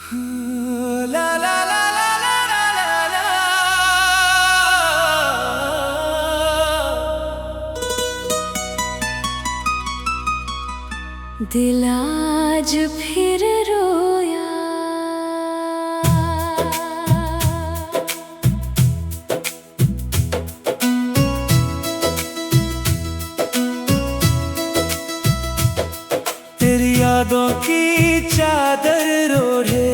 ला ला ला ला ला ला ला ला। दिल आज फिर रोया, तेरी यादों की चादर ओढ़े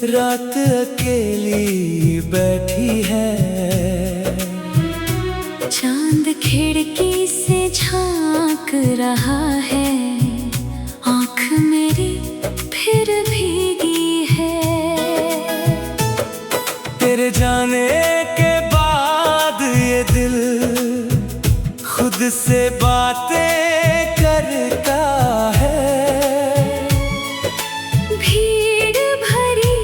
रात अकेली बैठी है। चांद खिड़की से झांक रहा है, आँख मेरी फिर भीगी है। तेरे जाने के बाद ये दिल खुद से बातें करता है। भीड़ भरी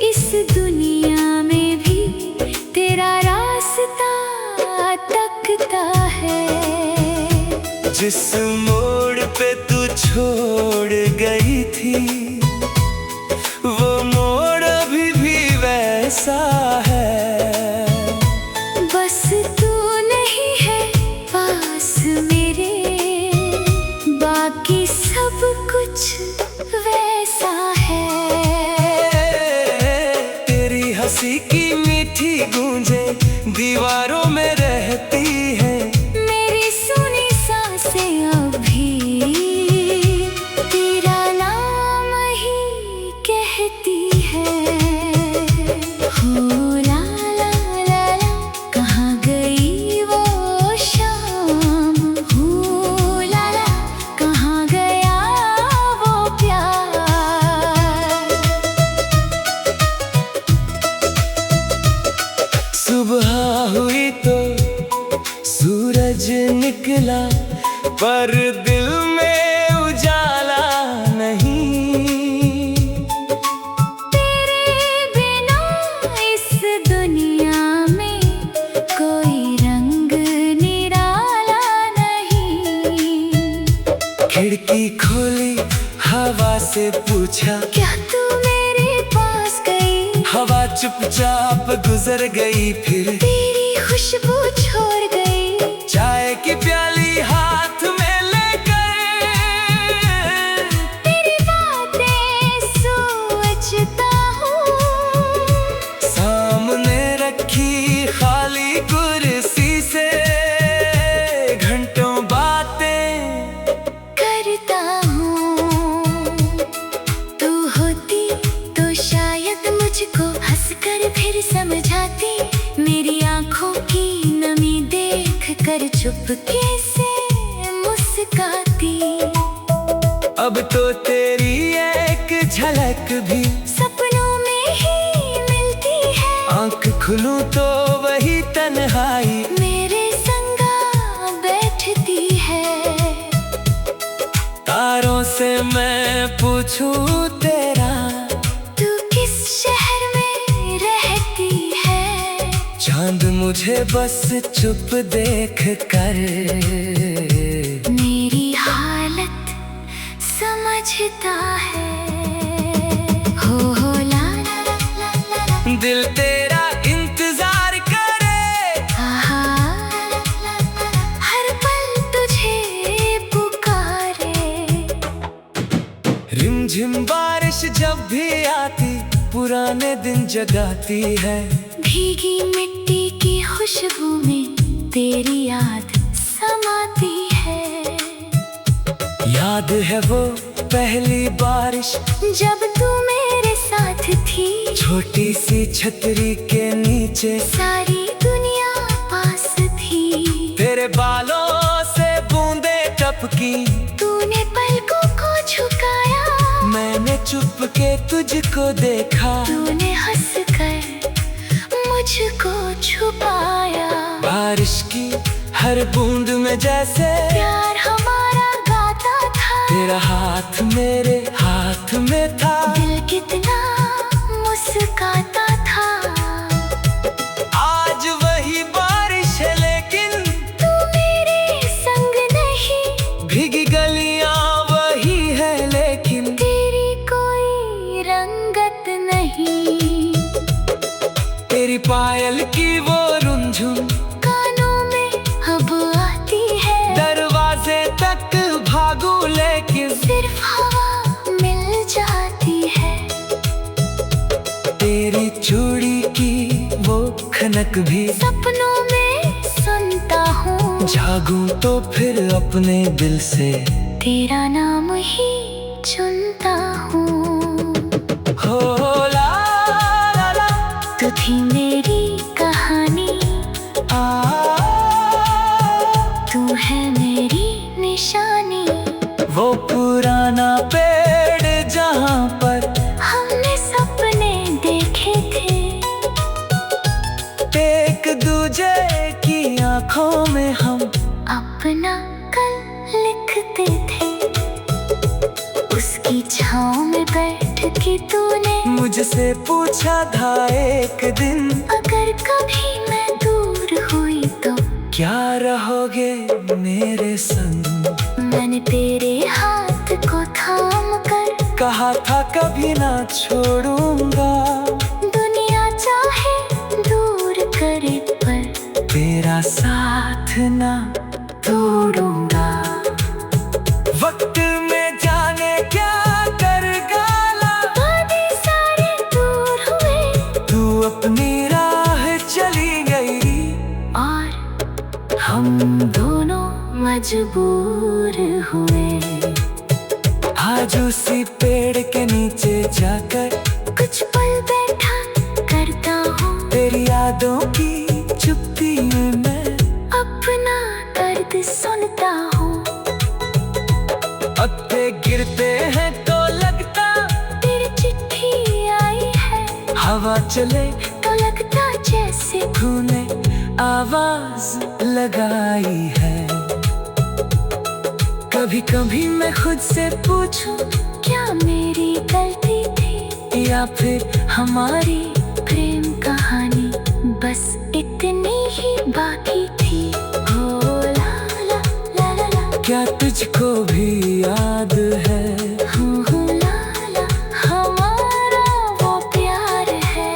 इस दुनिया में भी तेरा रास्ता तकता है। जिस मोड़ पे तू छोड़ गई थी वो मोड़ अभी भी वैसा है। बस तू नहीं है पास मेरे, बाकी सब कुछ वैसा है। तेरी हंसी की मीठी गूंजें दीवारों में रहती है। मेरी सुनी सांसें अभी तेरा नाम ही कहती है। हो ला ला ला ला, कहाँ गई वो शाम। हो ला ला, कहाँ गया वो प्यार। सुबह हुई तो सूरज निकला पर दिल में उजाला नहीं। तेरे बिना इस दुनिया में कोई रंग निराला नहीं। खिड़की खोली हवा से पूछा, क्या तू मेरे पास गई? हवा चुपचाप गुजर गई। फिर तेरी खुशबू छोड़ गई। चाय की प्याली हाथ में लेकर तेरी बातें सोचता हूँ। सामने रखी खाली कुर्सी से घंटों बातें करता हूँ। तू होती तो शायद मुझको हंसकर फिर समझाती। मेरी आंखों की नमी देख कर चुपके से मुस्काती। अब तो तेरी एक झलक भी सपनों में ही मिलती है। आंख खुलूं तो वही तन्हाई मेरे संगा बैठती है। तारों से मैं पूछूं तेरा, तू किस शहर में रहती है? चांद मुझे बस चुप देख कर मेरी हालत समझता है। हो ला ला ला ला ला ला। दिल तेरा इंतजार करे। आहा, ला ला ला ला। हर पल तुझे पुकारे। रिमझिम बारिश जब भी आती पुराने दिन जगाती है। भीगी मिट्टी की खुशबू में तेरी याद समाती है। याद है वो पहली बारिश जब तू मेरे साथ थी। छोटी सी छतरी के नीचे सारी दुनिया पास थी। तेरे बालों से बूंदे टपकी। तूने पलकों को झुकाया। मैंने चुपके तुझको देखा। तूने हंसकर मुझको छुपाया। बारिश की हर बूंद में जैसे प्यार हमारा गाता था। तेरा हाथ मेरे हाथ में था। दिल कितना मुस्काता था। आज वही बारिश है लेकिन तू मेरे संग नहीं। भीगी गलियां वही है लेकिन तेरी कोई तेरी पायल की वो रुंझुन कानों में अब आती है। दरवाजे तक भागू लेकिन सिर्फ हवा मिल जाती है। तेरी चूड़ी की वो खनक भी सपनों में सुनता हूँ। जागूं तो फिर अपने दिल से तेरा नाम ही चुनता हूँ। हो ला ला ला तू थी मेरी कहानी, तू है मेरी निशानी। वो पुराना पेड़ जहाँ पर हमने सपने देखे थे। एक दूजे की आंखों में हम अपना कल लिखते थे। उसकी छाँव में बैठ के तूने मुझसे पूछा था एक दिन, अगर कभी मैं दूर हुई तो क्या रहोगे मेरे संग। मैंने तेरे हाथ को थाम कर कहा था कभी ना छोड़ूंगा। दुनिया चाहे दूर करे पर तेरा साथ ना तोड़ूंगा। वक्त में जाने क्या कर गाला, वादे सारे दूर हुए तू अपनी राह चली गई और हम दोनों मजबूर हुए। आज उसी पेड़ के नीचे जाकर कुछ पल बैठा करता हूँ। तेरी यादों की चुप्पी में मैं अपना दर्द सुनता हूँ। पत्ते गिरते हैं तो लगता तेरी चिट्ठी आई है। हवा चले तो लगता जैसे तूने आवाज लगाई है। कभी कभी मैं खुद से पूछूं क्या मेरी गलती थी, या फिर हमारी प्रेम कहानी बस इतनी ही बाकी थी। ओ ला ला ला ला ला, क्या तुझको भी याद है ला ला, हमारा वो प्यार है।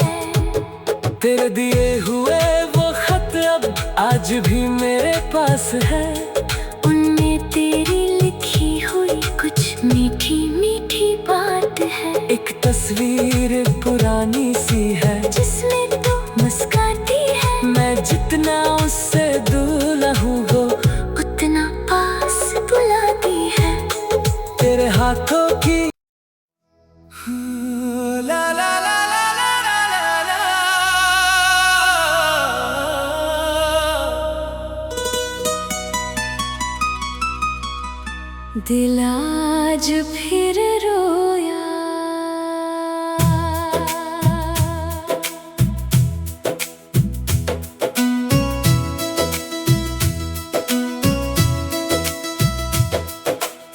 तेरे दिए हुए वो खत अब आज भी मेरे पास है। उनमें तेरी लिखी हुई कुछ मीठी मीठी बात है। एक तस्वीर पुरानी सी है जिसमें तू मुस्काती है। मैं जितना उससे दूर हूँ वो उतना पास बुलाती है। तेरे हाथों की ला ला ला ला ला ला ला ला। दिल आज फिर रोया।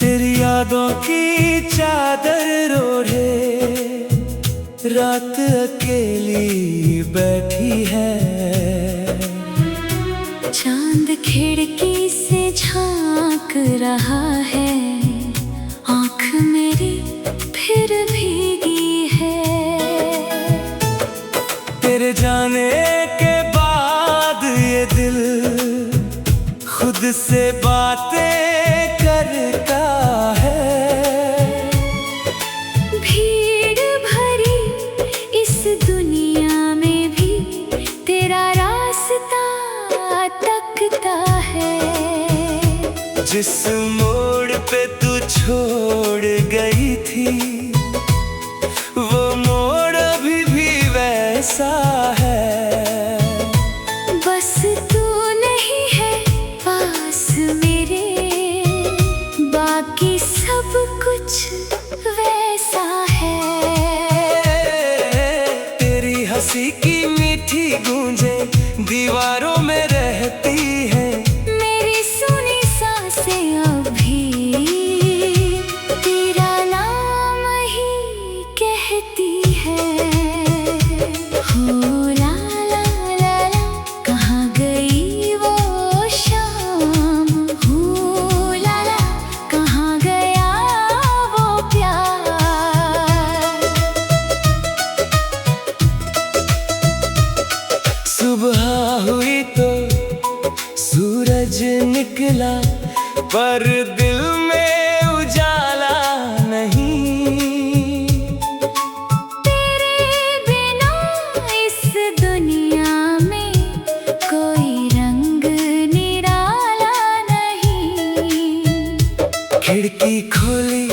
तेरी यादों की चादर ओढ़े रात अकेली बैठी है। चांद खिड़की से झांक रहा है। आँख मेरी फिर भीगी है। तेरे जाने के बाद ये दिल खुद से बातें करता है। भीड़ भरी इस दुनिया में भी तेरा रास्ता तकता है। जिस मोड़ पे तू छोड़ गई थी वो मोड़ अभी भी वैसा है। बस तू नहीं है पास मेरे, बाकी सब कुछ वैसा है। तेरी हंसी की मीठी गूंजे दीवारों में रहती है। मेरी सुनी सांसें अभी तेरा नाम पर दिल में उजाला नहीं। तेरे बिना इस दुनिया में कोई रंग निराला नहीं। खिड़की खोली,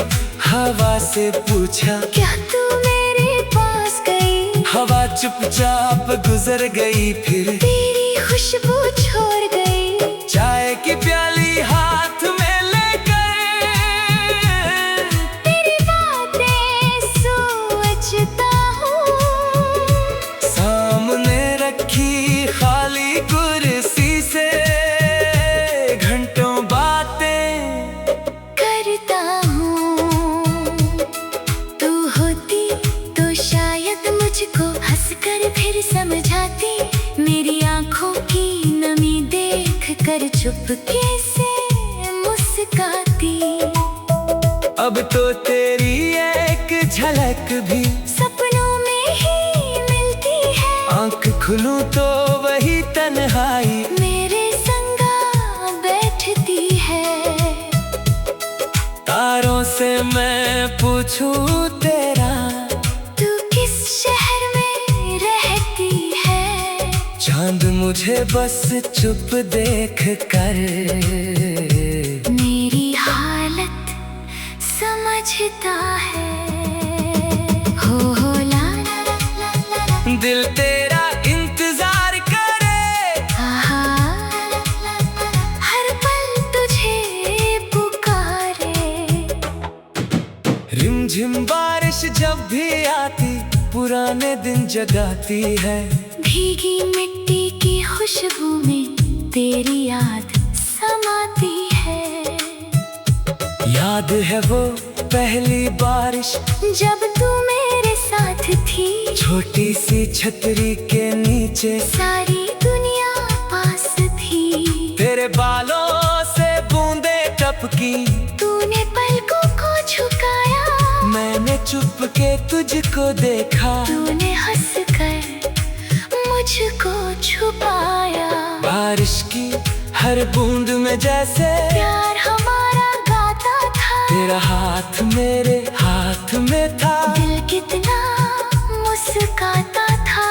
हवा से पूछा, क्या तू मेरे पास गई? हवा चुपचाप गुजर गई, फिर तेरी खुशबू छोड़ गई। चाय की प्याली हाथ में लेकर तेरी बातें सोचता हूँ। सामने रखी खाली कुर्सी से घंटों बातें करता हूँ। तू होती तो शायद मुझको हंसकर फिर समझाती। मेरी आंखों की नमी देख कर चुपके से मुस्काती। अब तो तेरी एक झलक भी सपनों में ही मिलती है। आंख खुलूं तो वही तन्हाई मेरे संगा बैठती है। तारों से मैं पूछूं तेरा, तू किस शहर में रहती है? चांद मुझे बस चुप देख कर मेरी हालत समझता है। हो ला ला ला ला ला ला। दिल तेरा इंतजार करे। आहा, ला ला ला ला। हर पल तुझे पुकारे। रिमझिम बारिश जब भी आती, पुराने दिन जगाती है। भीगी मिट्टी की खुशबू में तेरी याद समाती है। याद है वो पहली बारिश जब तू मेरे साथ थी। छोटी सी छतरी के नीचे सारी दुनिया पास थी। तेरे बालों से बूंदे टपकी, तूने पलकों को झुकाया। मैंने चुपके तुझको देखा। तूने हंसकर मुझको छुपाया। बारिश की हर बूंद में जैसे प्यार हमारा गाता था। तेरा हाथ मेरे हाथ में था। दिल कितना मुस्काता था।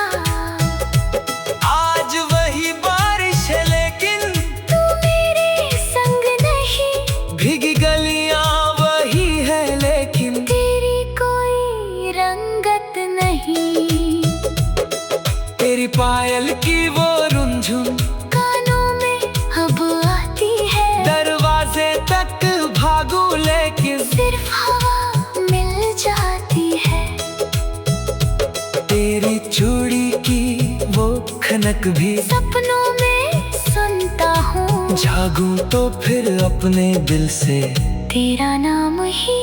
आज वही बारिश है लेकिन तू मेरे संग नहीं। भीगी गलियां वही है लेकिन तेरी कोई रंगत नहीं। तेरी पायल की वो रुंझुन कानों में अब आती है। दरवाजे तक भागू लेकिन सिर्फ हवा मिल जाती है। तेरी चूड़ी की वो खनक भी सपनों में सुनता हूँ। जागूं तो फिर अपने दिल से तेरा नाम ही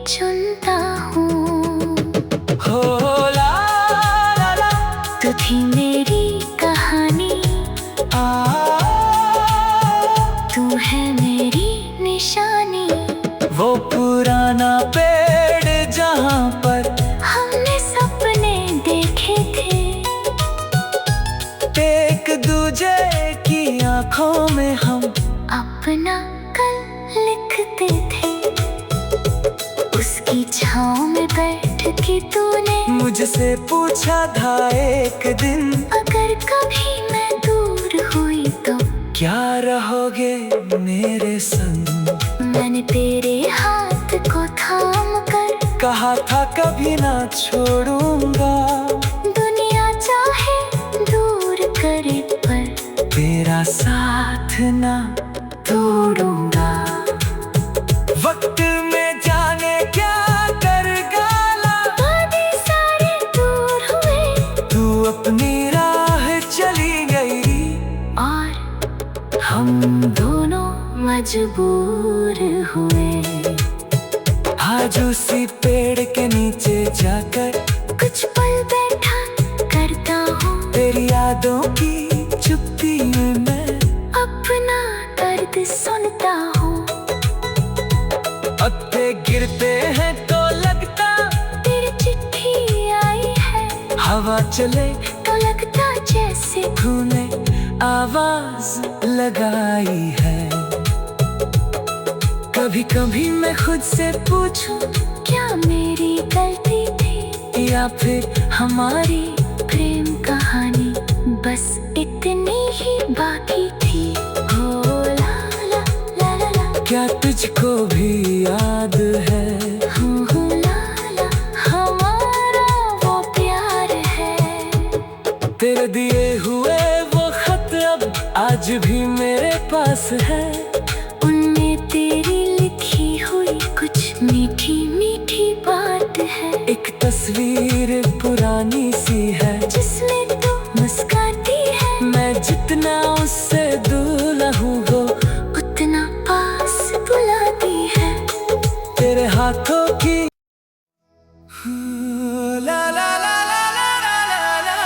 चुनता हूँ। हो ला ला ला। तू थी मेरी कहानी। तू है मेरी निशानी। वो पुराना पेड़ जहाँ पर हमने सपने देखे थे। एक दूजे की आंखों में हम अपना कल लिखते थे। उसकी छाँव में बैठ के तूने मुझसे पूछा था एक दिन, अगर कभी मैं दूर हुई तो क्या रहोगे मेरे संग। मैंने तेरे हाथ को थाम कर कहा था कभी ना छोड़ूंगा। दुनिया चाहे दूर करे पर तेरा साथ ना तोड़ूंगा। वक्त में जाने क्या कर गाला, वादे सारे दूर हुए तू अपनी राह चली गई और हम दोनों मजबूर हुए। आज उसी पेड़ के नीचे जाकर कुछ पल बैठा करता हूँ। तेरी यादों की चुप्पी में मैं अपना दर्द सुनता हूँ। पत्ते गिरते हैं तो लगता तेरी चिट्ठी आई है। हवा चले तो लगता जैसे तूने आवाज लगाई है। कभी कभी मैं खुद से पूछूं, क्या मेरी गलती थी या फिर हमारी प्रेम कहानी बस इतनी ही बाकी थी। हो ला ला ला ला ला, क्या तुझको भी याद है हो ला ला, हमारा वो प्यार है। तेरे दिए हुए वो खत अब आज भी मेरे पास है। उनमें तेरी लिखी हुई कुछ मीठी मीठी बात है। एक तस्वीर पुरानी सी है जिसमें तू मुस्काती है। मैं जितना उससे दूर हूँ वो उतना पास बुलाती है। तेरे हाथों की ला ला ला ला ला ला ला ला।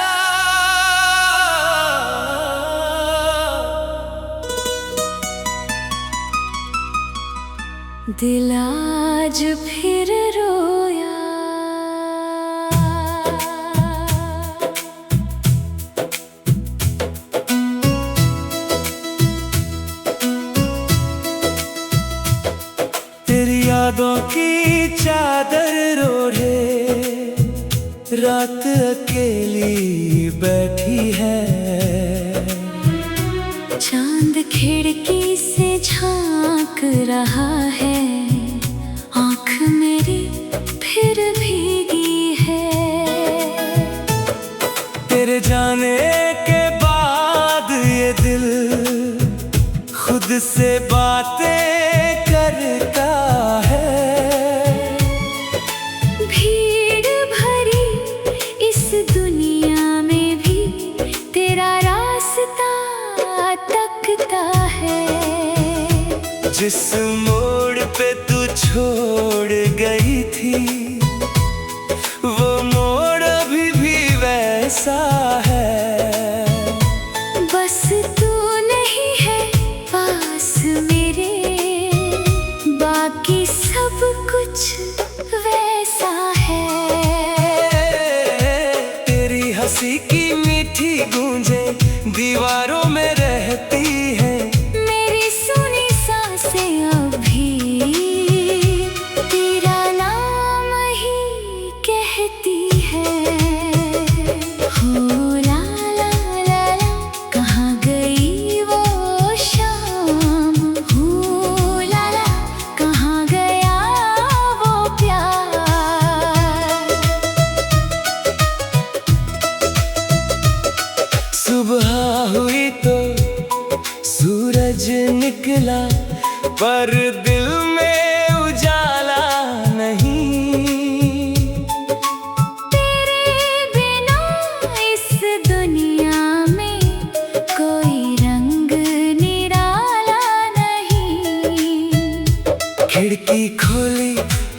दिल आज फिर रोया, तेरी यादों की चादर ओढ़े रात अकेली बैठी है। चांद खिड़की से झांक रहा है। आँख मेरी फिर भीगी है। तेरे जाने के बाद ये दिल खुद से बातें करता है। भीड़ भरी इस दुनिया में भी तेरा रास्ता तकता है। जिस मोड़ पे तू छोड़ गई थी वो मोड़ अभी भी वैसा है। बस तू नहीं है पास मेरे, बाकी सब कुछ वैसा है। तेरी हंसी की मीठी गूंजें दीवारों में रहती है। मेरी सुनी सांसें अभी तेरा नाम ही कहती है। हो ला ला ला ला, कहाँ गई वो शाम। हो ला ला, कहाँ गया वो प्यार। सुबह हुई तो सूरज निकला पर दिल में उजाला नहीं। तेरे बिना इस दुनिया में कोई रंग निराला नहीं। खिड़की खोली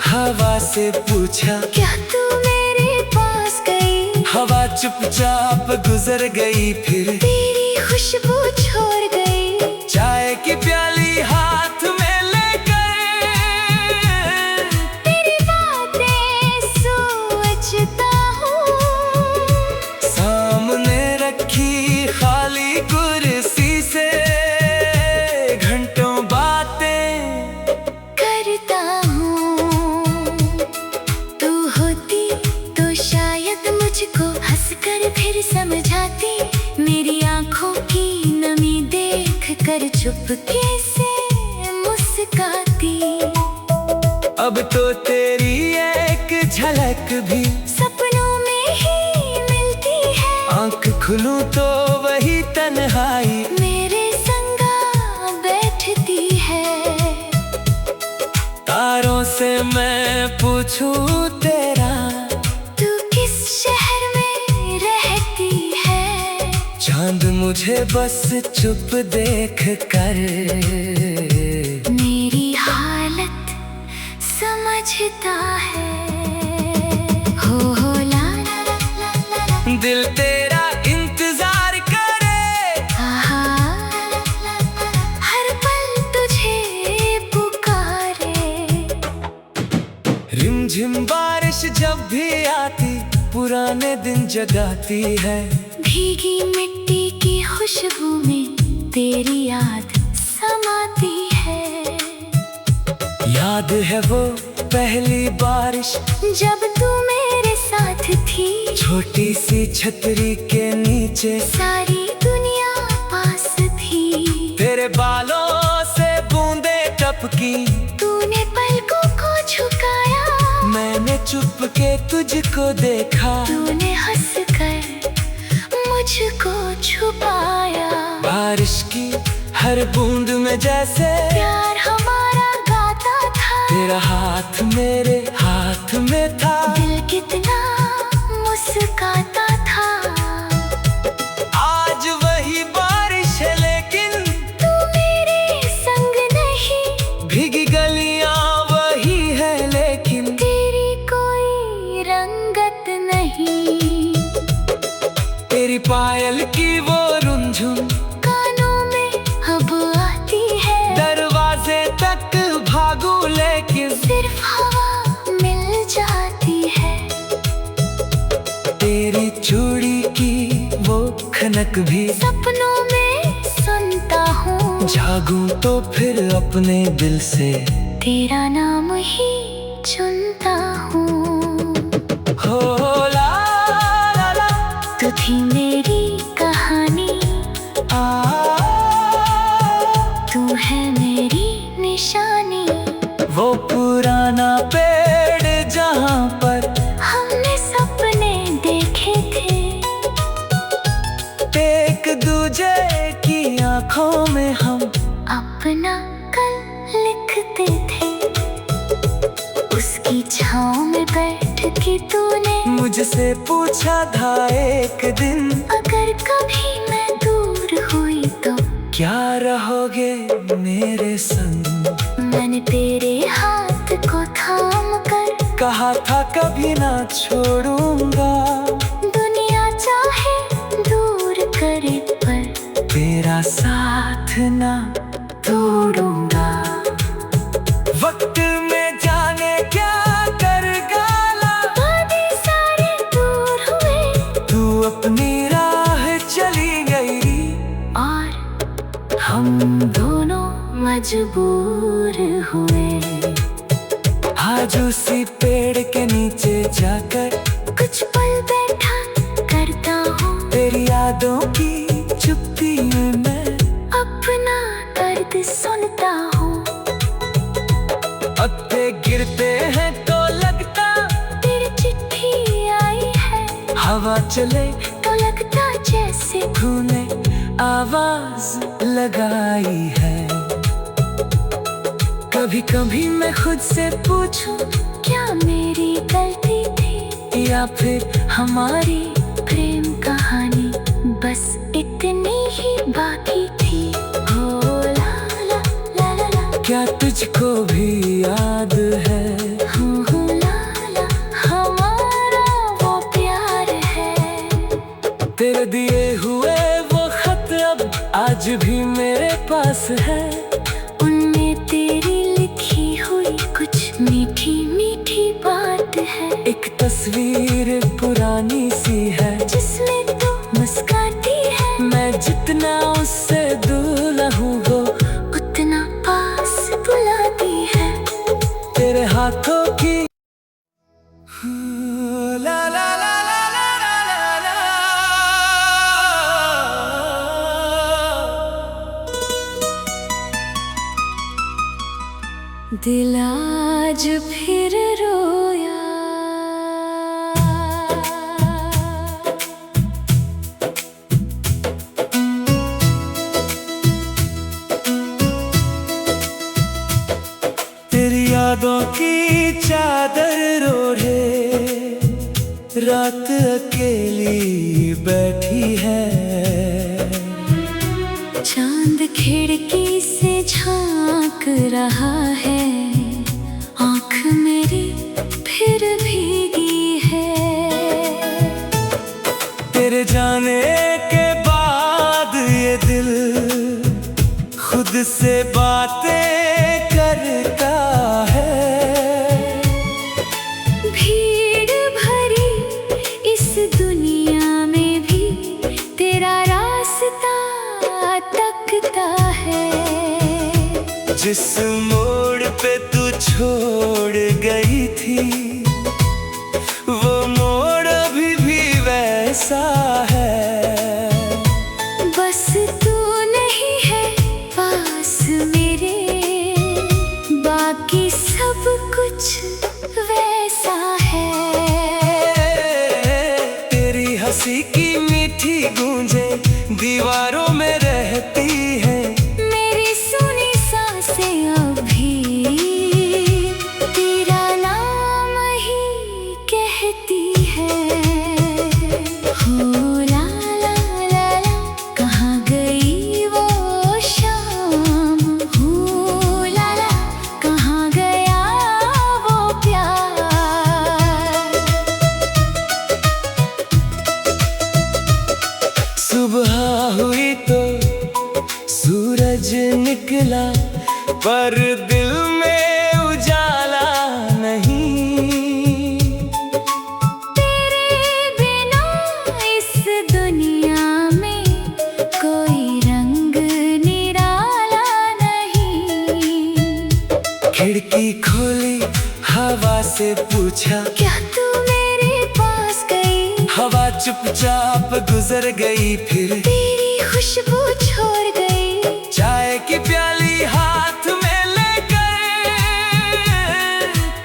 हवा से पूछा, क्या तू मेरे पास गई। हवा चुपचाप गुजर गई फिर तेरी खुशबू छोड़ गई। चाय की प्याली हाथ में लेकर तेरी बातें सोचता हूँ। सामने रखी खाली कुर्सी से घंटों बातें करता हूँ। तू होती तो शायद मुझको हंसकर फिर समझाती। मेरी आँखों की नमी देख कर चुपके से मुस्काती। अब तो तेरी एक झलक भी सपनों में ही मिलती है। आँख खुलूं तो वही तन्हाई मेरे संगा बैठती है। तारों से मैं पूछूं तेरा तू किस शहर में रहती है। चांद मुझे बस चुप देख कर मेरी हालत समझता है। हो ला ला ला ला ला ला, दिल तेरा इंतजार करे। आहा, ला ला ला ला, हर पल तुझे पुकारे। रिमझिम बारिश जब भी आती पुराने दिन जगाती है। भीगी मिट्टी की खुशबू में तेरी याद समाती है। याद है वो पहली बारिश जब तू मेरे साथ थी, छोटी सी छतरी के नीचे सारी दुनिया पास थी। तेरे बालों से बूंदे टपकी, तूने पलकों को झुकाया, मैंने चुप के तुझको देखा। तूने हंस कर मुझको छुपाया। बारिश की हर बूंद में जैसे प्यार हमारा गाता था, तेरा हाथ मेरे हाथ में था। दिल कितना मुस्काता था। आज वही बारिश है लेकिन तू मेरे संग नहीं, भीगी गलियां वही है लेकिन तेरी कोई रंगत नहीं। तेरी पायल की वो रुंझुन कानों में अब आती है, दरवाजे तक भागू लेकिन सिर्फ हवा मिल जाती है। तेरी चूड़ी की वो खनक भी सपनों में सुनता हूँ, जागूं तो फिर अपने दिल से तेरा नाम ही चुनता हूँ। हो ला ला ला तू थी मेरी कहानी, तू है मेरी निशानी। वो पुराना पेड़ जहाँ पर हमने सपने देखे थे, एक दूजे की आंखों में हम अपना कल लिखते थे। उसकी छाँव में बैठ के तूने मुझसे पूछा था एक दिन, अगर कभी मैं दूर हुई तो क्या रहोगे मेरे संग। मैंने तेरे हाथ को थाम कर कहा था कभी ना छोड़ूंगा, दुनिया चाहे दूर करे पर तेरा साथ ना तोड़ूंगा। वक्त में जाने क्या कर गाला, वादे सारे दूर हुए तू अपनी राह चली गई और हम दोनों मजबूर हुए। आज उसी पेड़ के नीचे जाकर कुछ पल बैठा करता हूँ, तेरी यादों की चुप्पी में मैं अपना दर्द सुनता हूँ। पत्ते गिरते हैं तो लगता तेरी चिट्ठी आई है, हवा चले तो लगता जैसे तूने आवाज लगाई है। कभी कभी मैं खुद से पूछूं क्या मेरी गलती थी, या फिर हमारी प्रेम कहानी बस इतनी ही बाकी थी। हो ला ला ला ला ला, क्या तुझको भी याद है हो ला ला, हमारा वो प्यार है। तेरे दिए हुए वो खत अब आज भी मेरे पास है। उनमें तेरी लिखी हुई कुछ मीठी मीठी बात है। एक तस्वीर पुरानी सी है जिसमें तू मुस्काती है, मैं जितना उससे दूर हूँ वो उतना पास बुलाती है। तेरे हाथों की ला ला ला ला ला ला ला ला। दिल आज फिर रोया, तेरी यादों की चादर ओढ़े रात अकेली बैठी है। चांद खिड़की से झांक रहा है, आँख मेरी फिर भीगी है। तेरे जाने के बाद ये दिल खुद से बातें करता है। भीड़ भरी इस दुनिया में भी तेरा रास्ता तकता है। जिस मोड़ पे तू छोड़ गई थी, वो मोड़ अभी भी वैसा है। बस तू नहीं है पास मेरे, बाकी सब कुछ वैसा है। तेरी हंसी की मीठी गूंजें दीवारों में रहती है, मेरी सुनी सांसें अभी तेरा नाम ही कहती है। हो ला ला ला ला, कहाँ गई वो शाम? हो ला ला, कहाँ गया वो प्यार? सुबह हुई तो सूरज निकला, पर दिल में उजाला नहीं। तेरे बिना इस दुनिया में कोई रंग निराला नहीं। खिड़की खोली, हवा से पूछा, क्या तू मेरे पास गई? हवा चुपचाप गुजर गई, फिर तेरी खुशबू छोड़ गई। चाय की प्याली हाथ में लेकर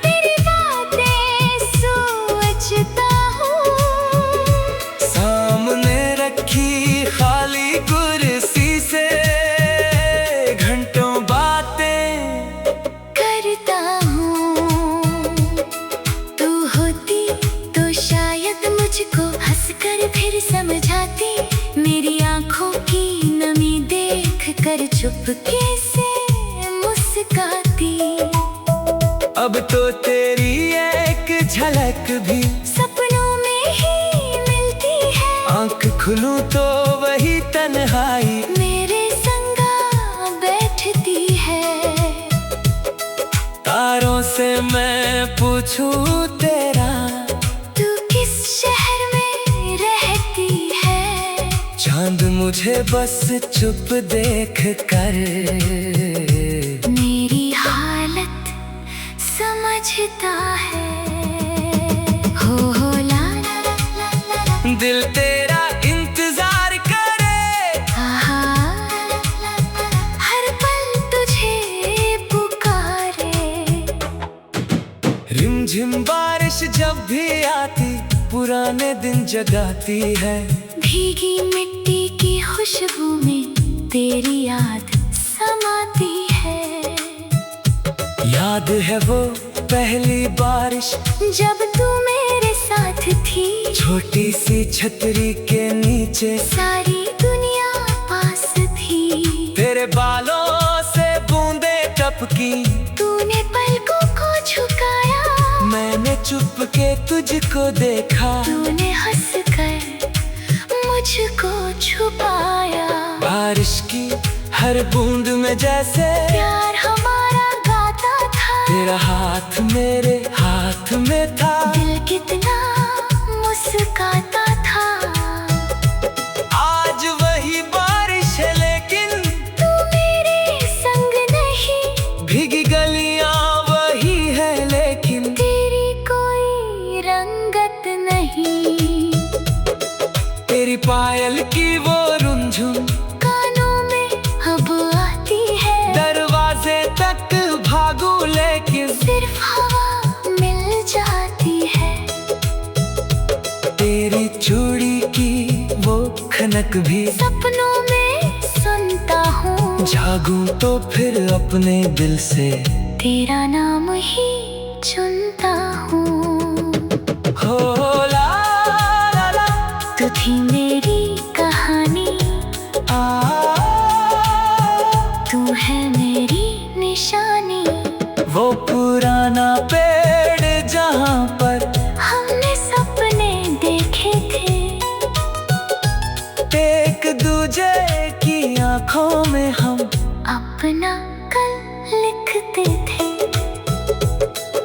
तेरी बातें सोचता हूँ, सामने रखी खाली कुर्सी से घंटों बातें करता हूँ। तू होती तो शायद मुझको हंसकर फिर समझाती, मेरी आंखों की नमी देख कर चुपके से मुस्काती। अब तो तेरी एक झलक भी सपनों में ही मिलती है, आंख खुलूं तो वही तन्हाई मेरे संगा बैठती है। तारों से मैं पूछूं तेरा, तू किस शहर में रहती है? चांद मुझे बस चुप देख कर मेरी हालत समझता है। हो ला ला ला ला ला ला, दिल तेरा इंतजार करे, आहा, ला ला ला ला, हर पल तुझे पुकारे। रिमझिम बारिश जब भी आती पुराने दिन जगाती है। भीगी मिट्टी की खुशबू में तेरी याद समाती है। याद है वो पहली बारिश जब तू मेरे साथ थी, छोटी सी छतरी के नीचे, सारी दुनिया पास थी। तेरे बालों से बूंदे टपकी, तूने पलकों को झुकाया, मैंने चुपके तुझको देखा। तूने हंसकर मुझको छुपाया। बारिश की हर बूंद में जैसे प्यार हमारा गाता था, तेरा हाथ मेरे हाथ में था। दिल कितना मुस्काता था। आज वही बारिश है लेकिन तू मेरे संग नहीं, भीगी गलियां वही है लेकिन तेरी कोई रंगत नहीं। तेरी पायल की वो रुंझुन कानों में अब आती है, दरवाजे तक भागू लेकिन सिर्फ हवा मिल जाती है। तेरी चूड़ी की वो खनक भी सपनों में सुनता हूँ, जागूं तो फिर अपने दिल से तेरा नाम ही चुनता हूँ। हो ला ला ला, तू थी मेरी कहानी, तू है मेरी निशानी। वो पुराना पेड़ जहाँ पर हमने सपने देखे थे, एक दूजे की आंखों में हम अपना कल लिखते थे।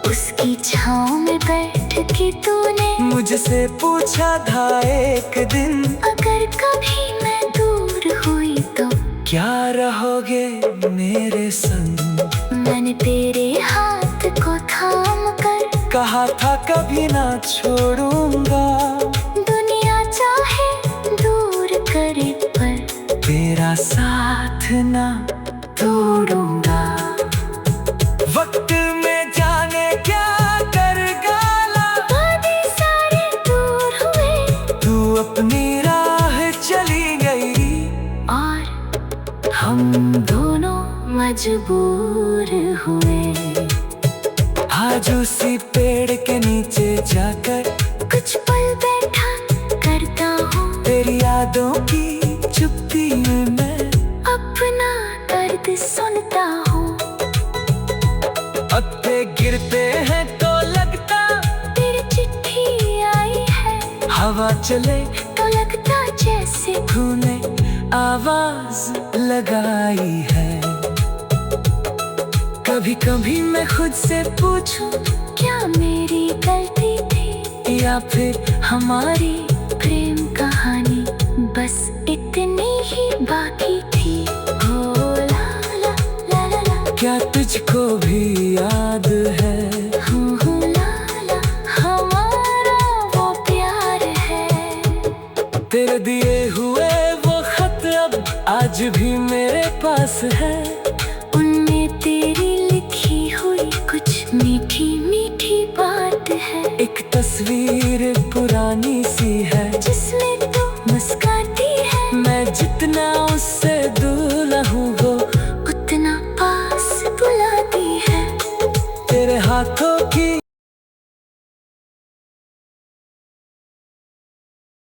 उसकी छाँव में बैठ के तूने मुझसे पूछा था एक दिन, अगर कभी मैं दूर हुई तो क्या रहोगे मेरे संग। मैंने तेरे हाथ को कहा था कभी ना छोड़ूंगा। दुनिया चाहे दूर करे पर तेरा साथ ना तोड़ूंगा। वक्त में जाने क्या कर गाला, वादे सारे दूर हुए तू अपनी राह चली गई और हम दोनों मजबूर हुए। आज उसी पेड़ के नीचे जाकर कुछ पल बैठा करता हूँ, तेरी यादों की चुप्पी में मैं अपना दर्द सुनता हूँ। पत्ते गिरते हैं तो लगता तेरी चिट्ठी आई है, हवा चले तो लगता जैसे तूने आवाज लगाई है। कभी कभी मैं खुद से पूछूं क्या मेरी गलती थी, या फिर हमारी प्रेम कहानी बस इतनी ही बाकी थी। हो ला ला ला ला ला, क्या तुझको भी याद है हो ला ला, हमारा वो प्यार है। तेरे दिए हुए वो खत अब आज भी मेरे पास है। उनमें तेरी लिखी हुई कुछ मीठी मीठी बात है। एक तस्वीर पुरानी सी है,